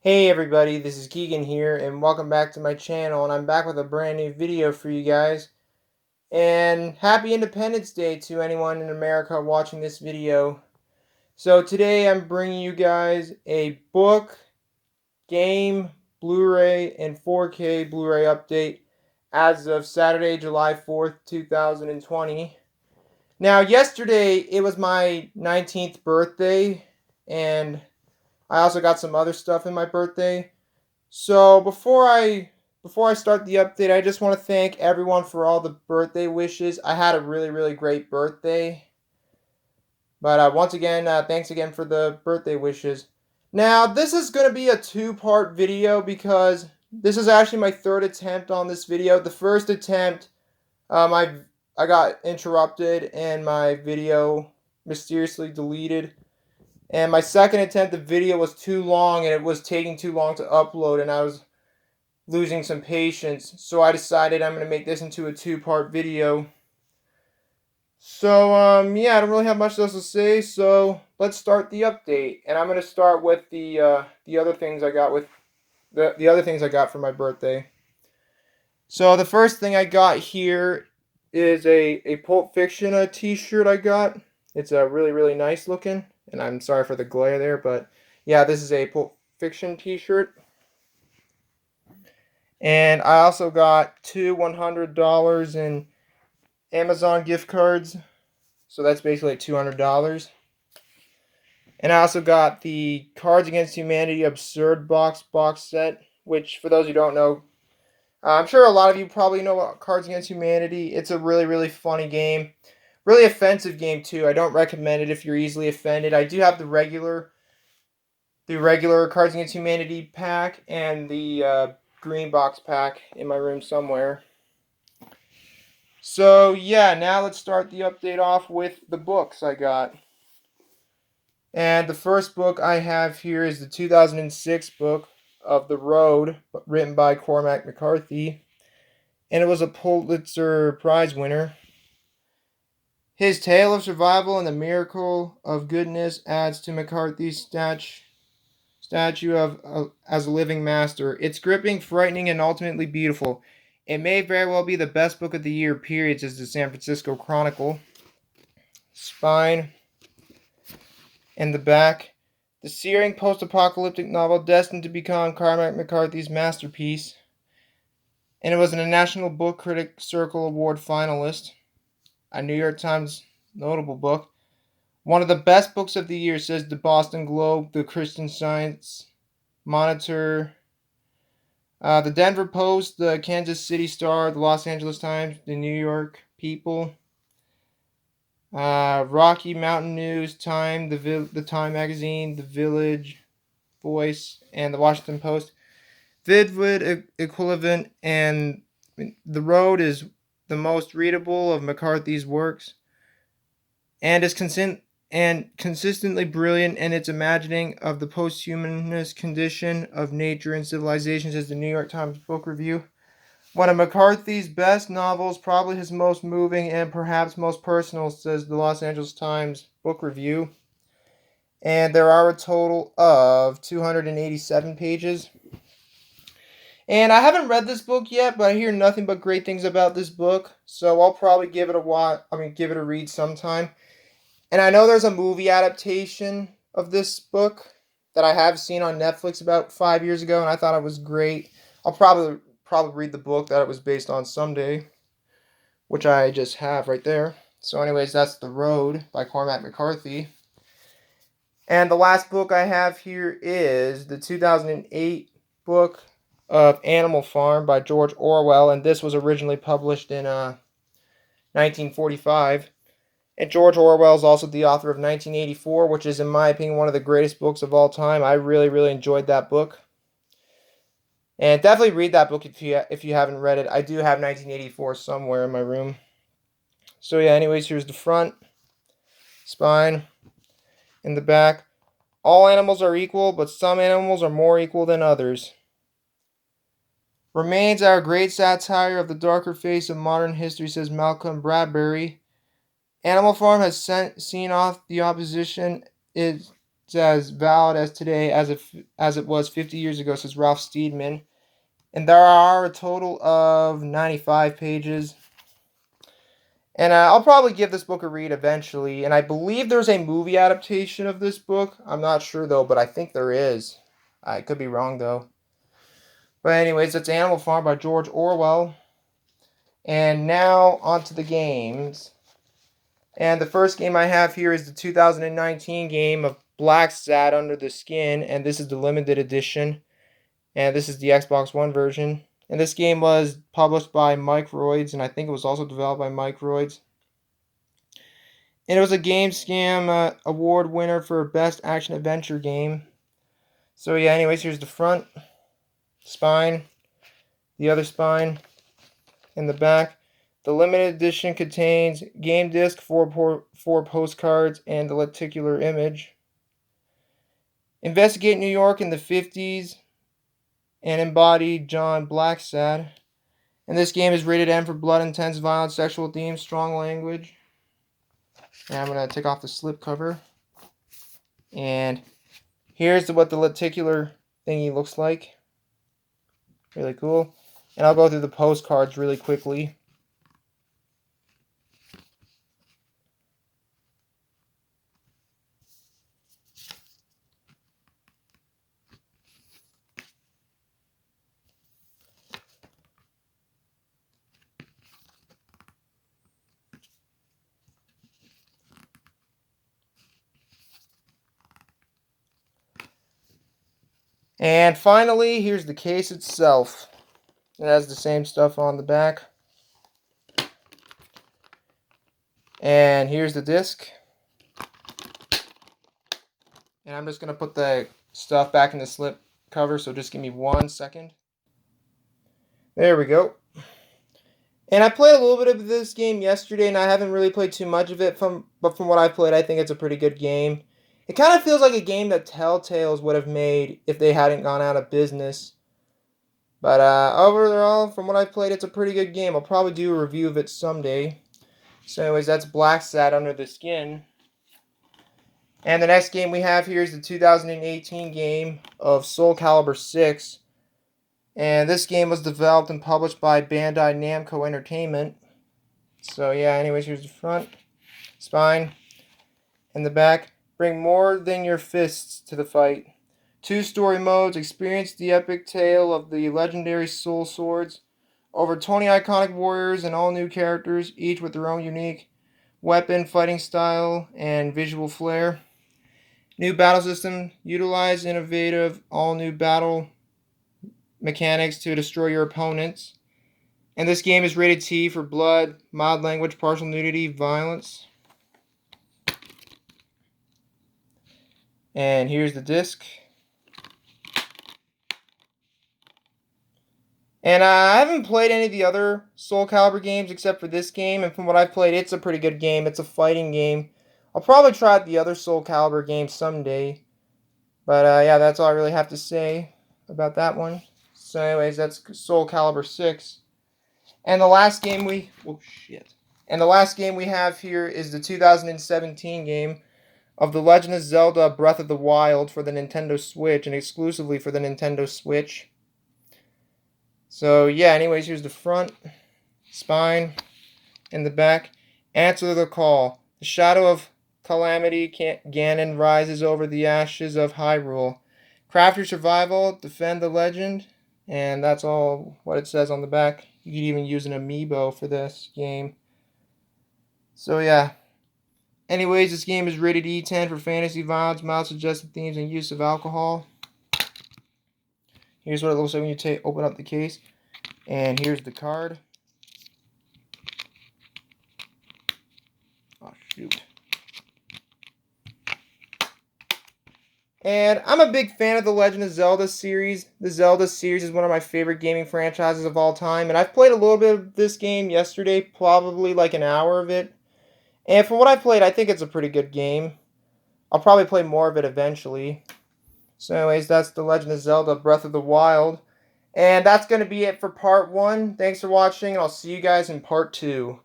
Hey everybody, this is Keegan here, and welcome back to my channel, and I'm back with a brand new video for you guys. And happy Independence Day to anyone in America watching this video. So today I'm bringing you guys a book, game, Blu-ray, and 4K Blu-ray update as of Saturday, July 4th, 2020. Now yesterday it was my 19th birthday, and I also got some other stuff in my birthday. So before I start the update, I just want to thank everyone for all the birthday wishes. I had a really great birthday. But once again, thanks again for the birthday wishes. Now, this is going to be a two-part video because this is actually my third attempt on this video. The first attempt, I got interrupted and my video mysteriously deleted. And my second attempt, the video was too long and it was taking too long to upload, and I was losing some patience, so I decided I'm going to make this into a two-part video. So yeah, I don't really have much else to say, so let's start the update. And I'm going to start with the other things I got with the other things I got for my birthday. So the first thing I got here is a Pulp Fiction t-shirt I got. It's really nice looking, and I'm sorry for the glare there, but yeah, this is a Pulp Fiction t-shirt. And I also got two $100 in Amazon gift cards. So that's basically $200. And I also got the Cards Against Humanity Absurd box set, which for those who don't know, I'm sure a lot of you probably know about Cards Against Humanity. It's a really funny game. Really offensive game too. I don't recommend it if you're easily offended. I do have the regular Cards Against Humanity pack and the green box pack in my room somewhere. So yeah, now let's start the update off with the books I got. And the first book I have here is the 2006 book of The Road, written by Cormac McCarthy, and it was a Pulitzer Prize winner. His tale of survival and the miracle of goodness adds to McCarthy's statue of as a living master. It's gripping, frightening, and ultimately beautiful. It may very well be the best book of the year, period, says the San Francisco Chronicle. Spine and the back. The searing post-apocalyptic novel destined to become Cormac McCarthy's masterpiece. And it was a National Book Critic Circle Award finalist. A New York Times notable book. One of the best books of the year, says the Boston Globe, the Christian Science Monitor, the Denver Post, the Kansas City Star, the Los Angeles Times, the New York People, Rocky Mountain News, Time, the Time Magazine, The Village Voice, and the Washington Post. Vivid equivalent, and The Road is the most readable of McCarthy's works, and is consistently brilliant in its imagining of the posthumanist condition of nature and civilization, says the New York Times Book Review. One of McCarthy's best novels, probably his most moving and perhaps most personal, says the Los Angeles Times Book Review. And there are a total of 287 pages. And I haven't read this book yet, but I hear nothing but great things about this book, so I'll probably give it a read sometime. And I know there's a movie adaptation of this book that I have seen on Netflix about 5 years ago, and I thought it was great. I'll probably read the book that it was based on someday, which I just have right there. So anyways, that's The Road by Cormac McCarthy. And the last book I have here is the 2008 book of Animal Farm by George Orwell, and this was originally published in 1945. And George Orwell is also the author of 1984, which is, in my opinion, one of the greatest books of all time. I really enjoyed that book. And definitely read that book if you haven't read it. I do have 1984 somewhere in my room. So yeah, anyways, here's the front, spine, and the back. All animals are equal, but some animals are more equal than others. Remains our great satire of the darker face of modern history, says Malcolm Bradbury. Animal Farm has seen off the opposition. It It's as valid as today as it was 50 years ago, says Ralph Steedman. And there are a total of 95 pages. And I'll probably give this book a read eventually. And I believe there's a movie adaptation of this book. I'm not sure though, but I think there is. I could be wrong though. But anyways, that's Animal Farm by George Orwell. And now onto the games. And the first game I have here is the 2019 game of Blacksad Under the Skin. And this is the limited edition. And this is the Xbox One version. And this game was published by Microids, and I think it was also developed by Microids. And it was a Game Scam award winner for Best Action Adventure Game. So yeah, anyways, here's the front, spine, the other spine, and the back. The limited edition contains game disc, four postcards, and the lenticular image. Investigate New York in the 50s and embody John Blacksad. And this game is rated M for blood, intense violence, sexual themes, strong language. And I'm going to take off the slip cover. And here's what the lenticular thingy looks like. Really cool. And I'll go through the postcards really quickly. And finally, here's the case itself. It has the same stuff on the back. And here's the disc. And I'm just going to put the stuff back in the slip cover, so just give me 1 second. There we go. And I played a little bit of this game yesterday, and I haven't really played too much of it, but from what I've played, I think it's a pretty good game. It kind of feels like a game that Telltales would have made if they hadn't gone out of business. But overall, from what I've played, it's a pretty good game. I'll probably do a review of it someday. So anyways, that's Blacksad Under the Skin. And the next game we have here is the 2018 game of Soul Calibur 6. And this game was developed and published by Bandai Namco Entertainment. So yeah, anyways, here's the front, spine, and the back. Bring more than your fists to the fight. 2 story modes. Experience the epic tale of the legendary soul swords. Over 20 iconic warriors and all new characters, each with their own unique weapon, fighting style, and visual flair. New battle system. Utilize innovative all new battle mechanics to destroy your opponents. And this game is rated T for blood, mild language, partial nudity, violence. And here's the disc. And I haven't played any of the other Soul Calibur games except for this game, and from what I've played, it's a pretty good game. It's a fighting game. I'll probably try out the other Soul Calibur games someday. But yeah, that's all I really have to say about that one. So anyways, that's Soul Calibur 6. And the last game And the last game we have here is the 2017 game of The Legend of Zelda Breath of the Wild for the Nintendo Switch, and exclusively for the Nintendo Switch. So yeah, anyways, here's the front, spine, and the back. Answer the call. The shadow of calamity, Ganon rises over the ashes of Hyrule. Craft your survival, defend the legend, and that's all what it says on the back. You could even use an amiibo for this game. So yeah. Anyways, this game is rated E10 for fantasy, violence, mild suggestive themes, and use of alcohol. Here's what it looks like when you open up the case. And here's the card. Oh, shoot. And I'm a big fan of the Legend of Zelda series. The Zelda series is one of my favorite gaming franchises of all time. And I've played a little bit of this game yesterday, probably like an hour of it. And from what I played, I think it's a pretty good game. I'll probably play more of it eventually. So anyways, that's The Legend of Zelda Breath of the Wild. And that's going to be it for part 1. Thanks for watching, and I'll see you guys in part 2.